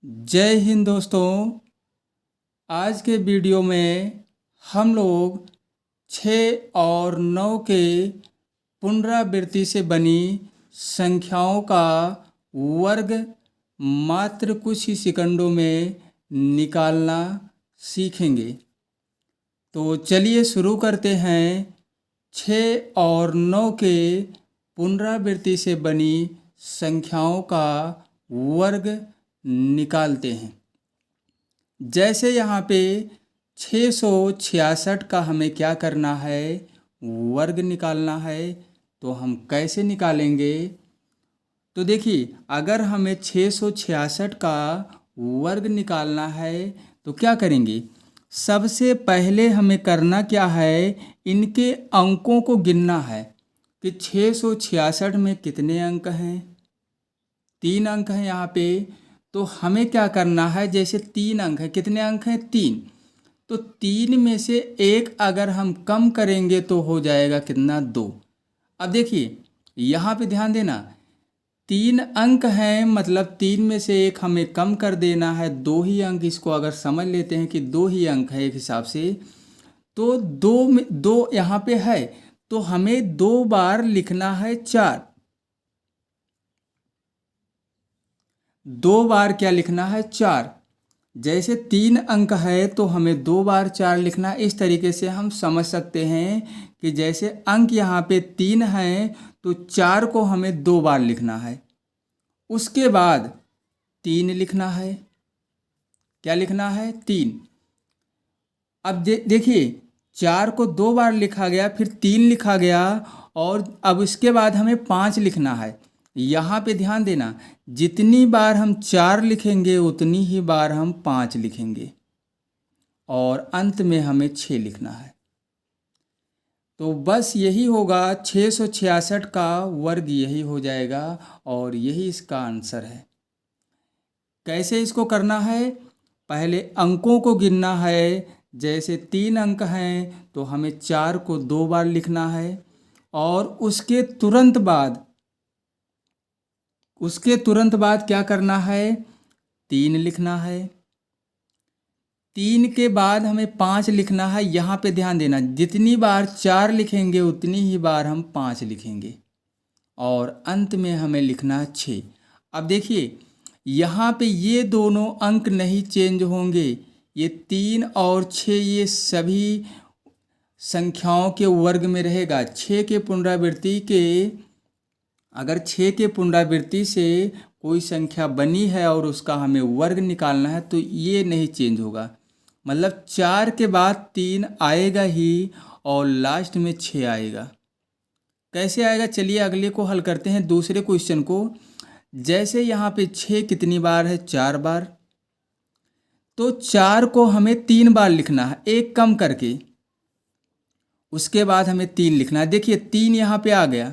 जय हिंद दोस्तों। आज के वीडियो में हम लोग 6 और 9 के पुनरावृत्ति से बनी संख्याओं का वर्ग मात्र कुछ ही सेकंडों में निकालना सीखेंगे। तो चलिए शुरू करते हैं। 6 और 9 के पुनरावृत्ति से बनी संख्याओं का वर्ग निकालते हैं। जैसे यहाँ पे 666 का हमें क्या करना है, वर्ग निकालना है। तो हम कैसे निकालेंगे? तो देखिए, अगर हमें 666 का वर्ग निकालना है तो क्या करेंगे? सबसे पहले हमें करना क्या है, इनके अंकों को गिनना है कि 666 में कितने अंक हैं। 3 अंक हैं यहाँ पे। तो हमें क्या करना है, जैसे 3 अंक है, कितने अंक हैं? 3। तो 3 में से एक अगर हम कम करेंगे तो हो जाएगा कितना? 2। अब देखिए यहाँ पे ध्यान देना, 3 अंक हैं, मतलब 3 में से एक हमें कम कर देना है। 2 ही अंक, इसको अगर समझ लेते हैं कि 2 ही अंक है एक हिसाब से, तो 2 में 2 यहाँ पे है तो हमें 2 बार लिखना है 4। 2 बार क्या लिखना है? 4। जैसे 3 अंक है तो हमें 2 बार 4 लिखना है। इस तरीके से हम समझ सकते हैं कि जैसे अंक यहाँ पे 3 हैं तो 4 को हमें 2 बार लिखना है। उसके बाद 3 लिखना है। क्या लिखना है? 3। अब देखिए 4 को 2 बार लिखा गया, फिर 3 लिखा गया, और अब इसके बाद हमें 5 लिखना है। यहाँ पे ध्यान देना, जितनी बार हम 4 लिखेंगे उतनी ही बार हम 5 लिखेंगे, और अंत में हमें 6 लिखना है। तो बस यही होगा, 666 का वर्ग यही हो जाएगा, और यही इसका आंसर है। कैसे इसको करना है? पहले अंकों को गिनना है। जैसे 3 अंक हैं तो हमें 4 को 2 बार लिखना है, और उसके तुरंत बाद क्या करना है? 3 लिखना है। 3 के बाद हमें 5 लिखना है। यहाँ पे ध्यान देना, जितनी बार 4 लिखेंगे उतनी ही बार हम 5 लिखेंगे, और अंत में हमें लिखना है 6। अब देखिए यहाँ पे ये दोनों अंक नहीं चेंज होंगे। ये 3 और 6 ये सभी संख्याओं के वर्ग में रहेगा। 6 के पुनरावृत्ति के, अगर 6 के पुनरावृत्ति से कोई संख्या बनी है और उसका हमें वर्ग निकालना है तो ये नहीं चेंज होगा। मतलब 4 के बाद 3 आएगा ही, और लास्ट में 6 आएगा। कैसे आएगा? चलिए अगले को हल करते हैं, दूसरे क्वेश्चन को। जैसे यहाँ पे 6 कितनी बार है? 4 बार। तो 4 को हमें 3 बार लिखना है, एक कम करके। उसके बाद हमें 3 लिखना है। देखिए 3 यहाँ पे आ गया।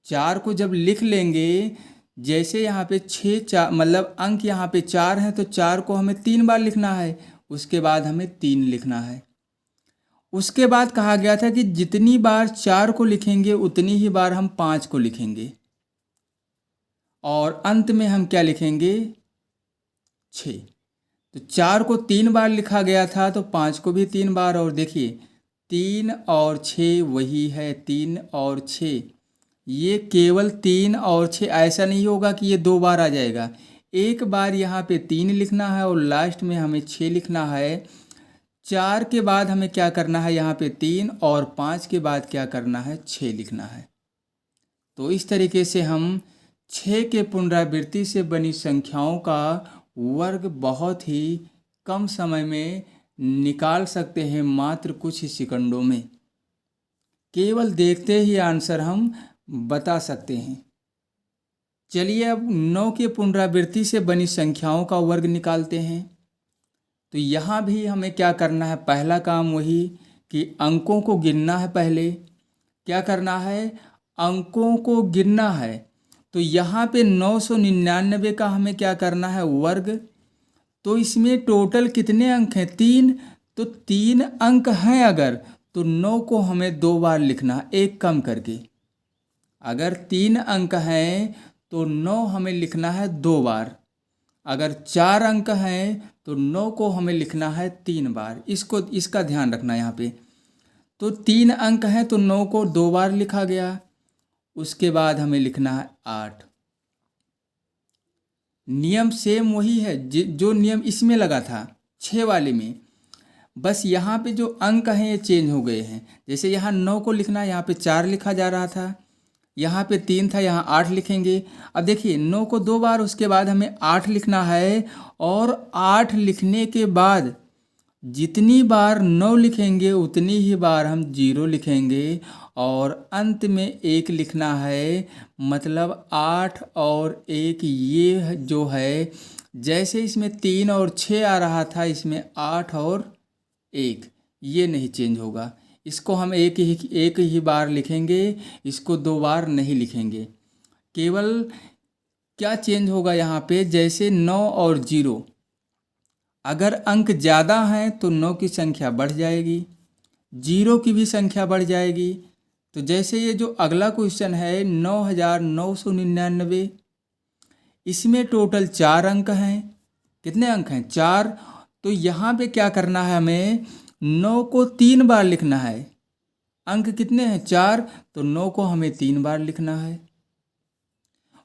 4 को जब लिख लेंगे, जैसे यहाँ पे 6 4 मतलब अंक यहाँ पे 4 हैं तो 4 को हमें 3 बार लिखना है। उसके बाद हमें 3 लिखना है। उसके बाद कहा गया था कि जितनी बार 4 को लिखेंगे उतनी ही बार हम 5 को लिखेंगे, और अंत में हम क्या लिखेंगे? 6। तो 4 को 3 बार लिखा गया था तो 5 को भी 3 बार, और देखिए 3 और 6 वही है। 3 और 6, ये केवल 3 और 6, ऐसा नहीं होगा कि ये 2 बार आ जाएगा। एक बार यहाँ पे 3 लिखना है और लास्ट में हमें 6 लिखना है। 4 के बाद हमें क्या करना है? यहाँ पे 3, और 5 के बाद क्या करना है? 6 लिखना है। तो इस तरीके से हम 6 के पुनरावृत्ति से बनी संख्याओं का वर्ग बहुत ही कम समय में निकाल सकते हैं, मात्र कुछ ही सेकंडों में। केवल देखते ही आंसर हम बता सकते हैं। चलिए अब 9 के पुनरावृत्ति से बनी संख्याओं का वर्ग निकालते हैं। तो यहाँ भी हमें क्या करना है? पहला काम वही कि अंकों को गिनना है। पहले क्या करना है? अंकों को गिनना है। तो यहाँ पे 999 का हमें क्या करना है? वर्ग। तो इसमें टोटल कितने अंक हैं? 3। तो 3 अंक हैं अगर, तो 9 को हमें 2 बार लिखना है, एक कम करके। अगर 3 अंक हैं तो 9 हमें लिखना है 2 बार। अगर 4 अंक हैं तो 9 को हमें लिखना है 3 बार। इसका ध्यान रखना यहाँ पे। तो 3 अंक हैं तो 9 को 2 बार लिखा गया। उसके बाद हमें लिखना है 8। नियम सेम वही है जो नियम इसमें लगा था 6 वाले में, बस यहाँ पे जो अंक हैं ये चेंज हो गए हैं। जैसे यहाँ 9 को लिखना है, यहाँ पे 4 लिखा जा रहा था, यहाँ पे 3 था, यहाँ 8 लिखेंगे। अब देखिए 9 को 2 बार, उसके बाद हमें 8 लिखना है, और 8 लिखने के बाद जितनी बार 9 लिखेंगे उतनी ही बार हम 0 लिखेंगे, और अंत में 1 लिखना है। मतलब 8 और 1 ये जो है, जैसे इसमें 3 और 6 आ रहा था, इसमें 8 और 1 ये नहीं चेंज होगा। इसको हम एक ही बार लिखेंगे, इसको 2 बार नहीं लिखेंगे। केवल क्या चेंज होगा यहाँ पे, जैसे 9 और 0, अगर अंक ज़्यादा हैं तो 9 की संख्या बढ़ जाएगी, 0 की भी संख्या बढ़ जाएगी। तो जैसे ये जो अगला क्वेश्चन है 9999, इसमें टोटल 4 अंक हैं। कितने अंक हैं? 4। तो यहाँ पे क्या करना है, हमें 9 को 3 बार लिखना है। अंक कितने हैं? 4। तो 9 को हमें 3 बार लिखना है।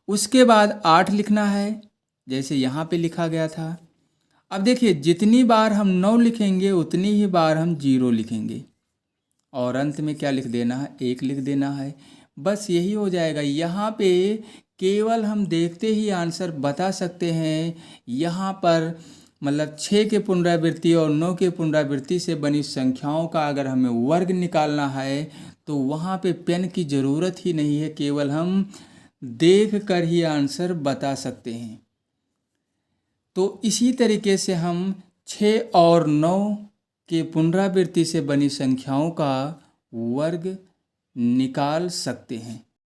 उसके बाद 8 लिखना है, जैसे यहाँ पे लिखा गया था। अब देखिए जितनी बार हम 9 लिखेंगे उतनी ही बार हम 0 लिखेंगे, और अंत में क्या लिख देना है? 1 लिख देना है। बस यही हो जाएगा। यहाँ पे केवल हम देखते ही आंसर बता सकते हैं। यहाँ पर मतलब 6 के पुनरावृत्ति और 9 के पुनरावृत्ति से बनी संख्याओं का अगर हमें वर्ग निकालना है तो वहाँ पे पेन की ज़रूरत ही नहीं है, केवल हम देख कर ही आंसर बता सकते हैं। तो इसी तरीके से हम 6 और 9 के पुनरावृत्ति से बनी संख्याओं का वर्ग निकाल सकते हैं।